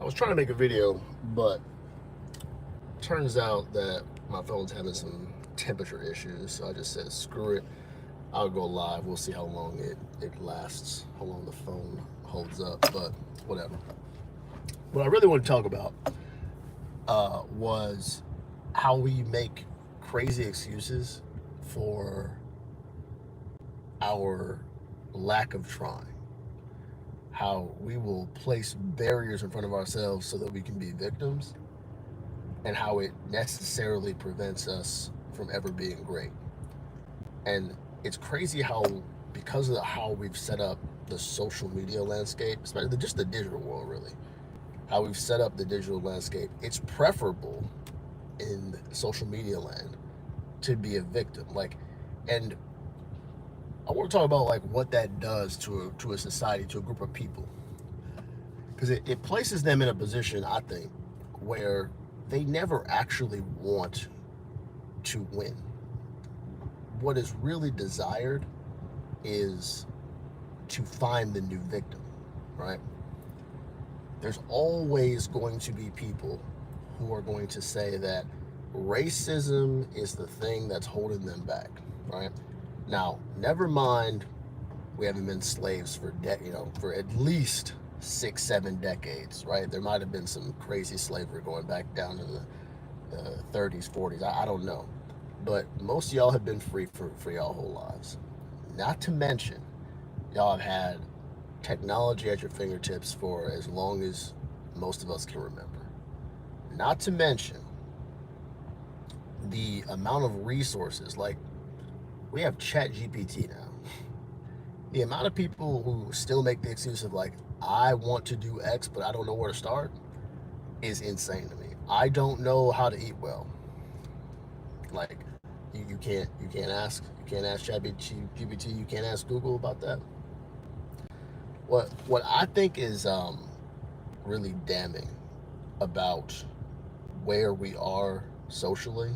I was trying to make a video, but turns out that my phone's having some temperature issues. So I just said, screw it. I'll go live. We'll see how long it lasts, how long the phone holds up, but whatever. What I really want to talk about was how we make crazy excuses for our lack of trying. How we will place barriers in front of ourselves so that we can be victims, and how it necessarily prevents us from ever being great. And it's crazy how, because of how we've set up the social media landscape, especially just the digital world, really, how we've set up the digital landscape, it's preferable in social media land to be a victim. And I want to talk about what that does to a society, to a group of people, because it places them in a position, I think, where they never actually want to win. What is really desired is to find the new victim, right? There's always going to be people who are going to say that racism is the thing that's holding them back, right? Now, never mind, we haven't been slaves for at least 6-7 decades, right? There might have been some crazy slavery going back down in the 30s, 40s. I don't know, but most of y'all have been free for y'all whole lives. Not to mention, y'all have had technology at your fingertips for as long as most of us can remember. Not to mention the amount of resources, like we have Chat GPT now. The amount of people who still make the excuse of I want to do X, but I don't know where to start, is insane to me. I don't know how to eat well. Like you can't ask Chat GPT, you can't ask Google about that. What I think is really damning about where we are socially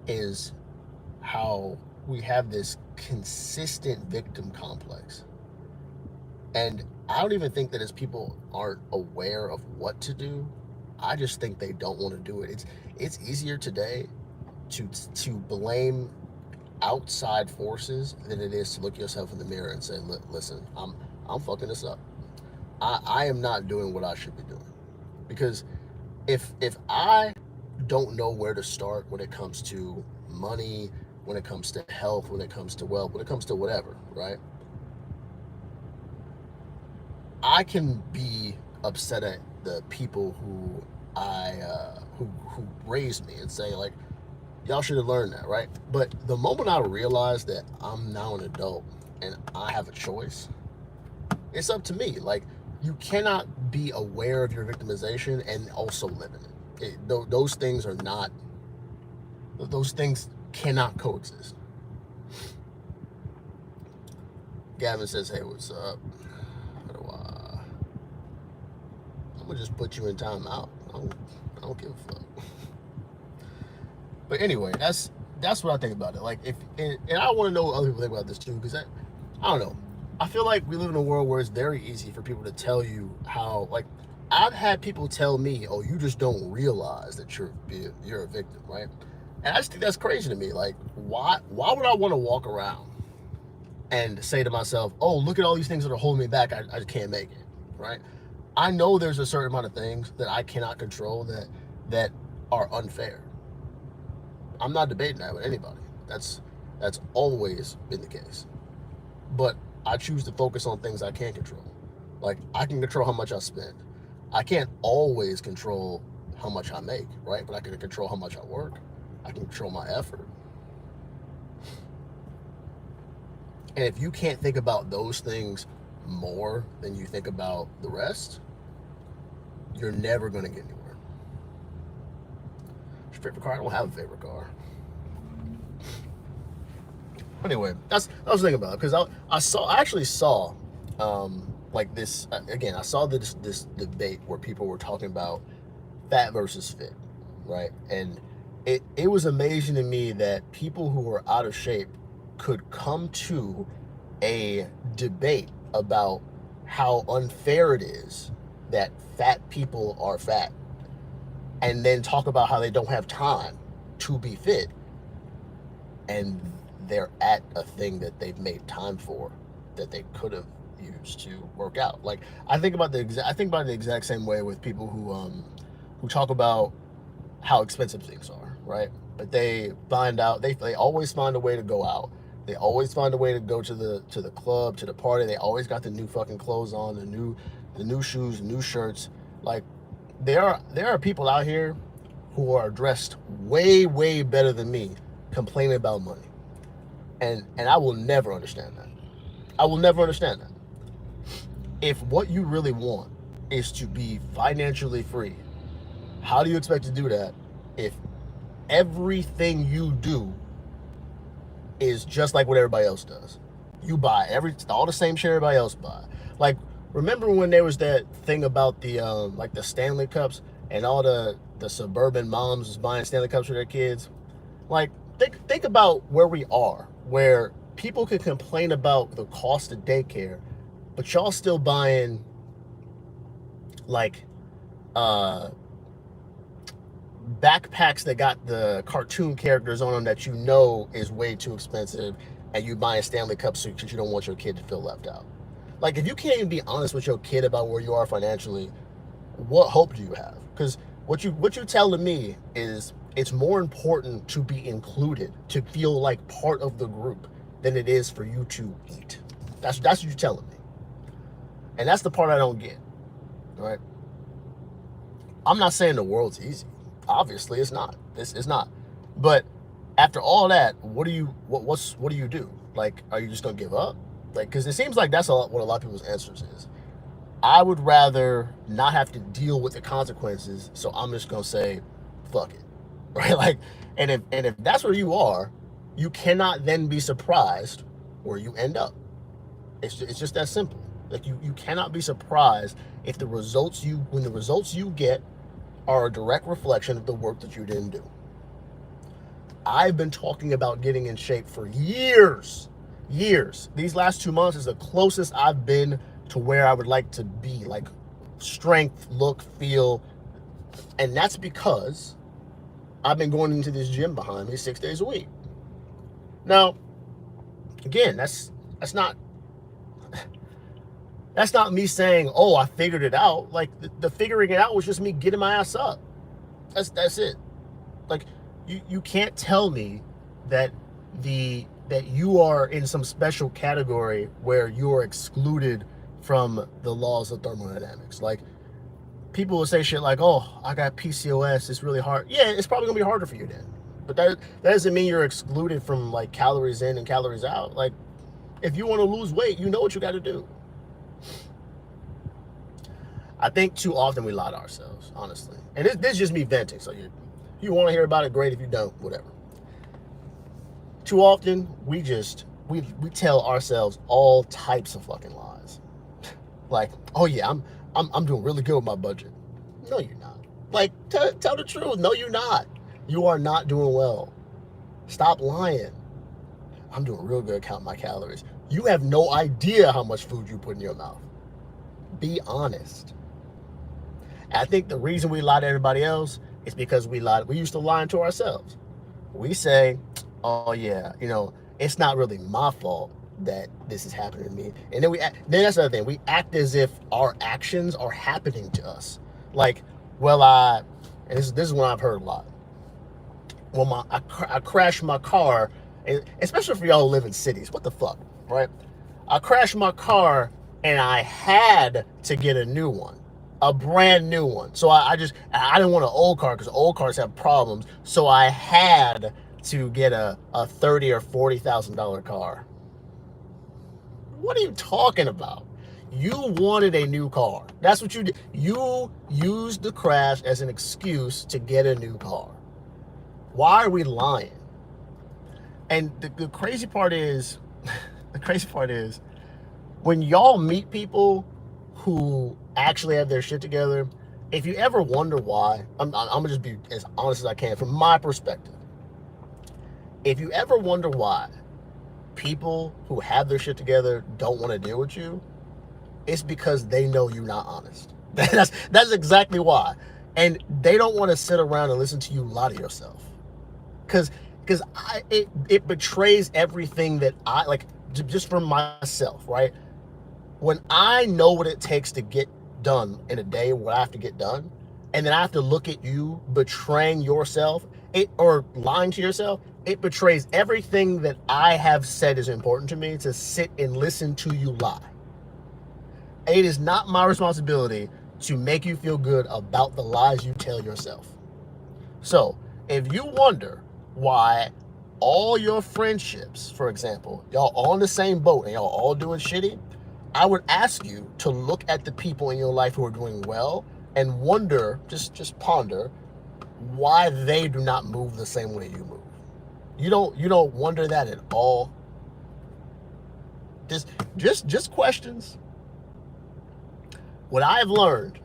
is how we have this consistent victim complex. And I don't even think that as people aren't aware of what to do. I just think they don't want to do it. It's easier today to blame outside forces than it is to look yourself in the mirror and say, listen, I'm fucking this up. I am not doing what I should be doing. Because if I don't know where to start when it comes to money, when it comes to health, when it comes to wealth, when it comes to whatever, right? I can be upset at the people who who raised me and say y'all should have learned that, right? But the moment I realize that I'm now an adult and I have a choice, it's up to me. You cannot be aware of your victimization and also live in it. Those things are not. Those things cannot coexist. Gavin says, "Hey, what's up? How do I'm gonna just put you in timeout. I don't give a fuck." But anyway, that's what I think about it. And I want to know what other people think about this too, because I don't know. I feel like we live in a world where it's very easy for people to tell you how. I've had people tell me, "Oh, you just don't realize that you're a victim," right? And I just think that's crazy to me. Why would I want to walk around and say to myself, "Oh, look at all these things that are holding me back. I just can't make it," right? I know there's a certain amount of things that I cannot control that are unfair. I'm not debating that with anybody. That's always been the case. But I choose to focus on things I can control. I can control how much I spend. I can't always control how much I make, right? But I can control how much I work. I can control my effort. And if you can't think about those things more than you think about the rest, you're never going to get anywhere. What's your favorite car? I don't have a favorite car. Anyway, that's what I was thinking about, because I actually saw this again. I saw this debate where people were talking about fat versus fit, right? And it was amazing to me that people who were out of shape could come to a debate about how unfair it is that fat people are fat and then talk about how they don't have time to be fit, and they're at a thing that they've made time for that they could have used to work out. Like I think about the exact same way with people who talk about how expensive things are, right? But they find out they always find a way to go out. They always find a way to go to the club, to the party. They always got the new fucking clothes on, the new shoes, the new shirts. Like there are people out here who are dressed way better than me complaining about money. And I will never understand that. I will never understand that. If what you really want is to be financially free, how do you expect to do that if everything you do is just like what everybody else does? You buy all the same shit everybody else buy. Like, remember when there was that thing about the like the Stanley Cups and all the suburban moms was buying Stanley Cups for their kids? Like, think about where we are, where people can complain about the cost of daycare, but y'all still buying like backpacks that got the cartoon characters on them that you know is way too expensive, and you buying Stanley Cups because you don't want your kid to feel left out. Like, if you can't even be honest with your kid about where you are financially, what hope do you have? Because what you telling me is it's more important to be included, to feel like part of the group, than it is for you to eat. That's what you're telling me. And that's the part I don't get. Right? I'm not saying the world's easy. Obviously it's not. It's not. But after all that, what do you do? Like, are you just gonna give up? Like, because it seems like that's what a lot of people's answers is. I would rather not have to deal with the consequences, so I'm just gonna say, fuck it, right? Like, and if that's where you are, you cannot then be surprised where you end up. It's just that simple. Like, you cannot be surprised if when the results you get are a direct reflection of the work that you didn't do. I've been talking about getting in shape for years. These last 2 months is the closest I've been to where I would like to be, like strength, look, feel. And that's because I've been going into this gym behind me 6 days a week. Now, again, that's not me saying, oh, I figured it out. Like, the figuring it out was just me getting my ass up. That's it. Like, you can't tell me that you are in some special category where you are excluded from the laws of thermodynamics. Like, people will say shit like, oh, I got PCOS, it's really hard. Yeah, it's probably gonna be harder for you then. But that doesn't mean you're excluded from, like, calories in and calories out. Like, if you want to lose weight, you know what you got to do. I think too often we lie to ourselves, honestly. And this is just me venting. So you want to hear about it, great. If you don't, whatever. Too often we tell ourselves all types of fucking lies. Like, oh yeah, I'm doing really good with my budget. No, you're not. Like, tell the truth. No, you're not. You are not doing well. Stop lying. I'm doing real good counting my calories. You have no idea how much food you put in your mouth. Be honest. And I think the reason we lie to everybody else is because we used to lie to ourselves. We say, oh yeah, it's not really my fault that this is happening to me. And then then that's the other thing. We act as if our actions are happening to us. Like, well, and this is one I've heard a lot. Well, I crashed my car, and especially for y'all who live in cities. What the fuck, right? I crashed my car and I had to get a new one, a brand new one. So I didn't want an old car because old cars have problems. So I had to get a $30,000 or $40,000 car. What are you talking about? You wanted a new car. That's what you did. You used the crash as an excuse to get a new car. Why are we lying? And the crazy part is, when y'all meet people who actually have their shit together, if you ever wonder why, I'm gonna just be as honest as I can from my perspective. If you ever wonder why people who have their shit together don't want to deal with you, it's because they know you're not honest. That's exactly why. And they don't want to sit around and listen to you lie to yourself. Because it betrays everything that I like, just for myself, right? When I know what it takes to get done in a day, what I have to get done, and then I have to look at you betraying yourself, or lying to yourself, it betrays everything that I have said is important to me to sit and listen to you lie. It is not my responsibility to make you feel good about the lies you tell yourself. So, if you wonder why all your friendships, for example, y'all all in the same boat and y'all all doing shitty, I would ask you to look at the people in your life who are doing well and wonder, just ponder, why they do not move the same way you move. You don't wonder that at all. Just questions. What I've learned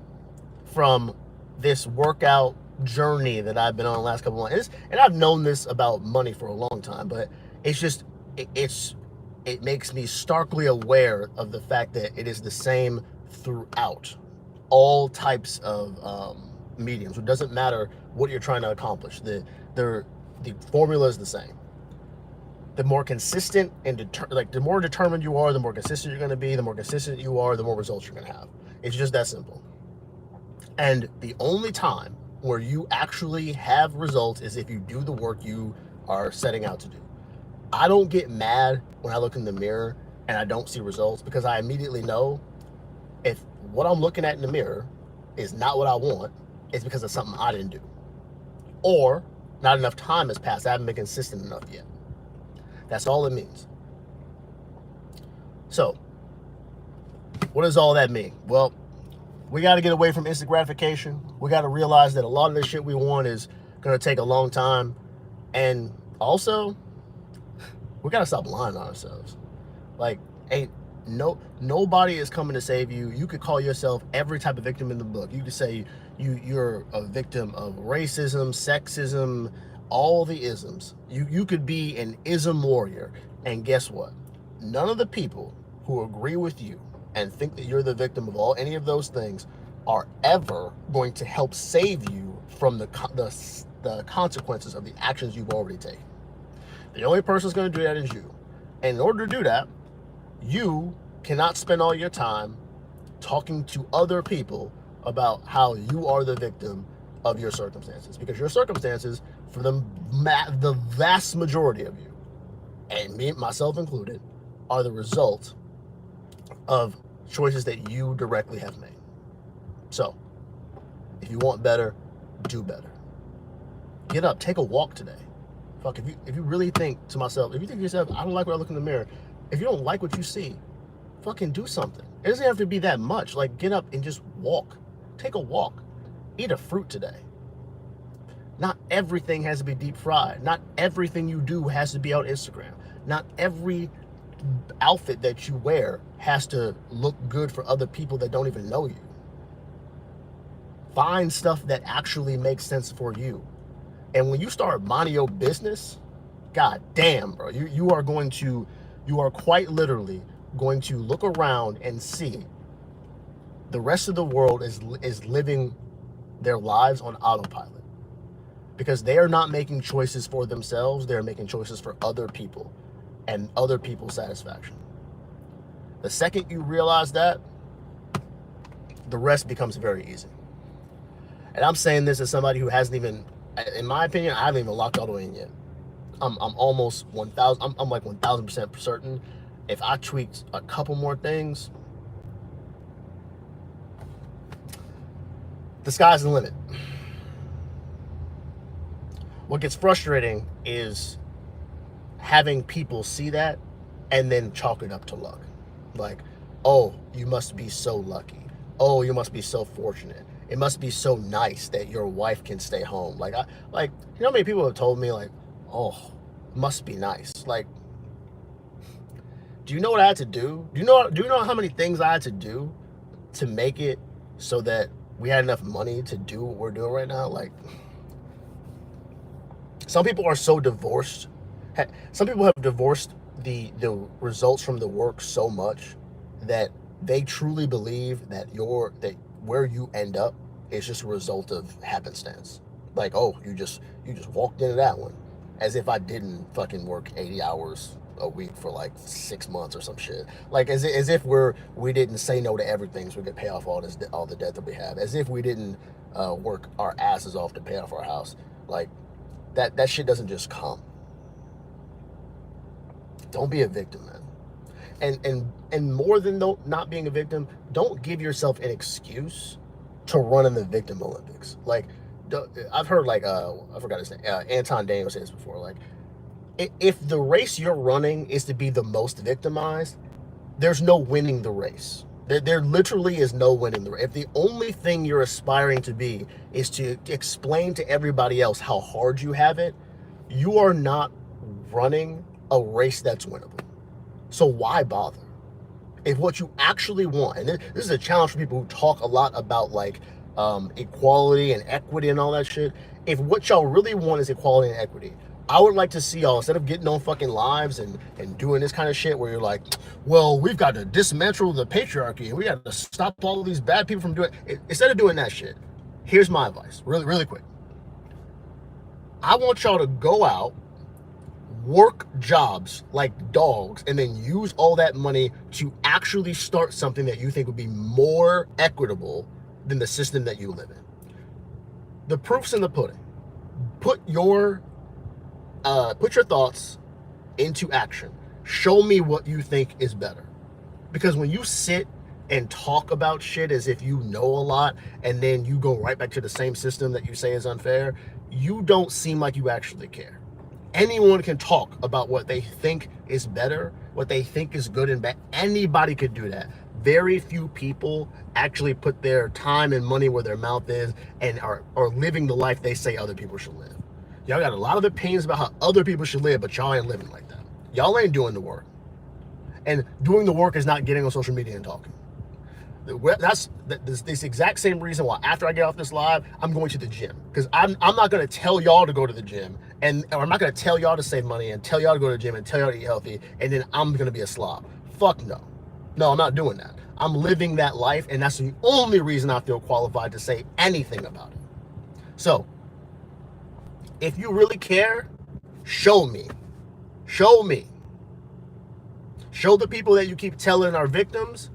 from this workout journey that I've been on the last couple of months, and I've known this about money for a long time, but it's just it makes me starkly aware of the fact that it is the same throughout all types of mediums. It doesn't matter what you're trying to accomplish. The formula is the same. The more consistent and the more determined you are, the more consistent you're going to be. The more consistent you are, the more results you're going to have. It's just that simple. And the only time where you actually have results is if you do the work you are setting out to do. I don't get mad when I look in the mirror and I don't see results, because I immediately know if what I'm looking at in the mirror is not what I want, it's because of something I didn't do. Or not enough time has passed. I haven't been consistent enough yet. That's all it means. So, what does all that mean? Well, we got to get away from instant gratification. We got to realize that a lot of the shit we want is going to take a long time. And also, we got to stop lying on ourselves. Like, nobody is coming to save you. You could call yourself every type of victim in the book. You could say you're a victim of racism, sexism, all the isms. You could be an ism warrior. And guess what? None of the people who agree with you and think that you're the victim of any of those things are ever going to help save you from the consequences of the actions you've already taken. The only person who's going to do that is you. And in order to do that, you cannot spend all your time talking to other people about how you are the victim of your circumstances, because your circumstances, for the vast majority of you, and me, myself included, are the result of choices that you directly have made. So, if you want better, do better. Get up, take a walk today. Fuck, if you really think to myself, if you think to yourself, I don't like what I look in the mirror, if you don't like what you see, fucking do something. It doesn't have to be that much. Like, get up and just walk. Take a walk. Eat a fruit today. Not everything has to be deep fried. Not everything you do has to be on Instagram. Not every outfit that you wear has to look good for other people that don't even know you. Find stuff that actually makes sense for you. And when you start minding your business, god damn, bro, you are quite literally going to look around and see the rest of the world is living their lives on autopilot, because they are not making choices for themselves. They're making choices for other people and other people's satisfaction. The second you realize that, the rest becomes very easy. And I'm saying this as somebody who hasn't even, in my opinion, I haven't even locked all the way in yet. I'm almost 1,000. I'm like 1,000% certain. If I tweaked a couple more things, the sky's the limit. What gets frustrating is having people see that and then chalk it up to luck. Like, oh, you must be so lucky. Oh, you must be so fortunate. It must be so nice that your wife can stay home. Like, you know how many people have told me, like, oh, must be nice. Like, do you know what I had to do? Do you know how many things I had to do to make it so that we had enough money to do what we're doing right now? Like, some people are so divorced. Some people have divorced the results from the work so much that they truly believe that where you end up is just a result of happenstance. Like, oh, you just walked into that one, as if I didn't fucking work 80 hours a week for like 6 months or some shit. Like as if we didn't say no to everything so we could pay off all the debt that we have. As if we didn't work our asses off to pay off our house. Like that shit doesn't just come. Don't be a victim, man. And more than not being a victim, don't give yourself an excuse to run in the victim Olympics. Like, I've heard like I forgot his name, Anton Daniel say this before. Like, if the race you're running is to be the most victimized, there's no winning the race. There literally is no winning the race. If the only thing you're aspiring to be is to explain to everybody else how hard you have it, you are not running a race that's winnable. So why bother? If what you actually want, and this is a challenge for people who talk a lot about like equality and equity and all that shit. If what y'all really want is equality and equity, I would like to see y'all, instead of getting on fucking lives and doing this kind of shit where you're like, well, we've got to dismantle the patriarchy and we got to stop all of these bad people from doing it. Instead of doing that shit, here's my advice, really, really quick. I want y'all to go out, work jobs like dogs, and then use all that money to actually start something that you think would be more equitable than the system that you live in. The proof's in the pudding. Put your thoughts into action. Show me what you think is better. Because when you sit and talk about shit as if you know a lot and then you go right back to the same system that you say is unfair, you don't seem like you actually care. Anyone can talk about what they think is better, what they think is good and bad. Anybody could do that. Very few people actually put their time and money where their mouth is and are living the life they say other people should live. Y'all got a lot of opinions about how other people should live, but y'all ain't living like that. Y'all ain't doing the work. And doing the work is not getting on social media and talking. That's this exact same reason why after I get off this live, I'm going to the gym. Because I'm not going to tell y'all to go to the gym, or I'm not going to tell y'all to save money and tell y'all to go to the gym and tell y'all to eat healthy, and then I'm going to be a slob. Fuck no. No, I'm not doing that. I'm living that life, and that's the only reason I feel qualified to say anything about it. So, if you really care, show me. Show me. Show the people that you keep telling are victims,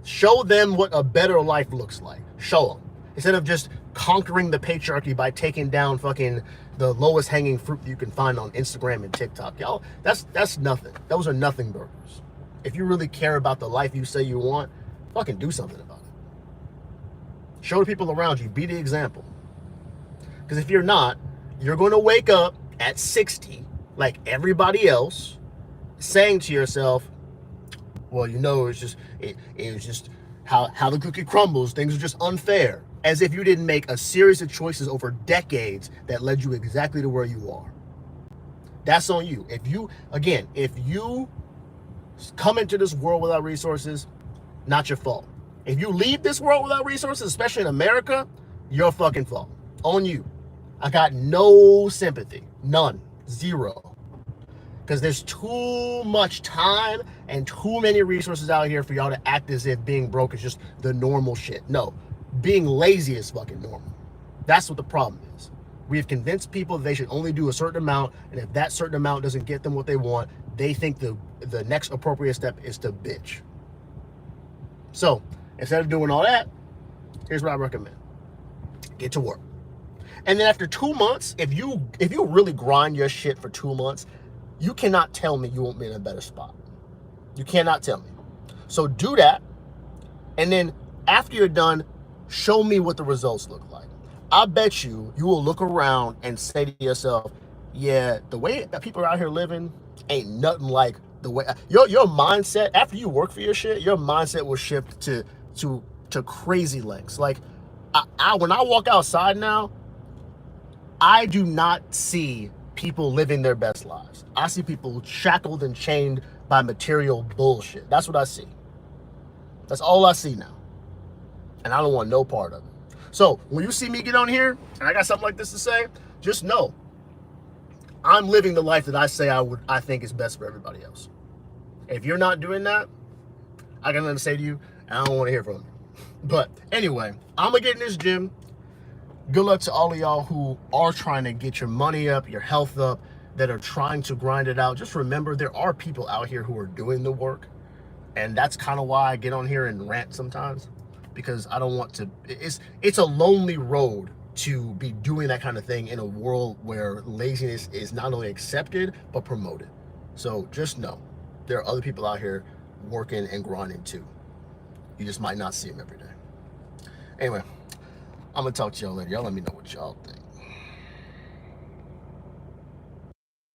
show them what a better life looks like. Show them. Instead of just conquering the patriarchy by taking down fucking the lowest hanging fruit you can find on Instagram and TikTok. Y'all, that's nothing. Those are nothing burgers. If you really care about the life you say you want, fucking do something about it. Show the people around you. Be the example. Because if you're not, you're going to wake up at 60 like everybody else saying to yourself, well, you know, it was just how the cookie crumbles. Things are just unfair. As if you didn't make a series of choices over decades that led you exactly to where you are. That's on you. If you come into this world without resources, not your fault. If you leave this world without resources, especially in America, your fucking fault. On you. I got no sympathy. None. Zero. Because there's too much time and too many resources out here for y'all to act as if being broke is just the normal shit. No. Being lazy is fucking normal. That's what the problem is. We have convinced people that they should only do a certain amount, and if that certain amount doesn't get them what they want, they think the next appropriate step is to bitch. So, instead of doing all that, here's what I recommend. Get to work. And then after 2 months, if you really grind your shit for 2 months, you cannot tell me you won't be in a better spot. You cannot tell me. So do that, and then after you're done, show me what the results look like. I bet you will look around and say to yourself, yeah, the way that people are out here living ain't nothing like the way your mindset after you work for your shit, your mindset will shift to crazy lengths. Like when I walk outside now, I do not see people living their best lives. I see people shackled and chained by material bullshit. That's what I see. That's all I see now. And I don't want no part of it. So when you see me get on here and I got something like this to say, just know I'm living the life that I say I think is best for everybody else. If you're not doing that, I got nothing to say to you, and I don't want to hear from you. But anyway, I'm gonna get in this gym. Good luck to all of y'all who are trying to get your money up, your health up, that are trying to grind it out. Just remember, there are people out here who are doing the work. And that's kind of why I get on here and rant sometimes, because I don't want to. It's a lonely road to be doing that kind of thing in a world where laziness is not only accepted but promoted. So just know there are other people out here working and grinding too. You just might not see them every day. Anyway, I'm gonna talk to y'all later. Y'all let me know what y'all think.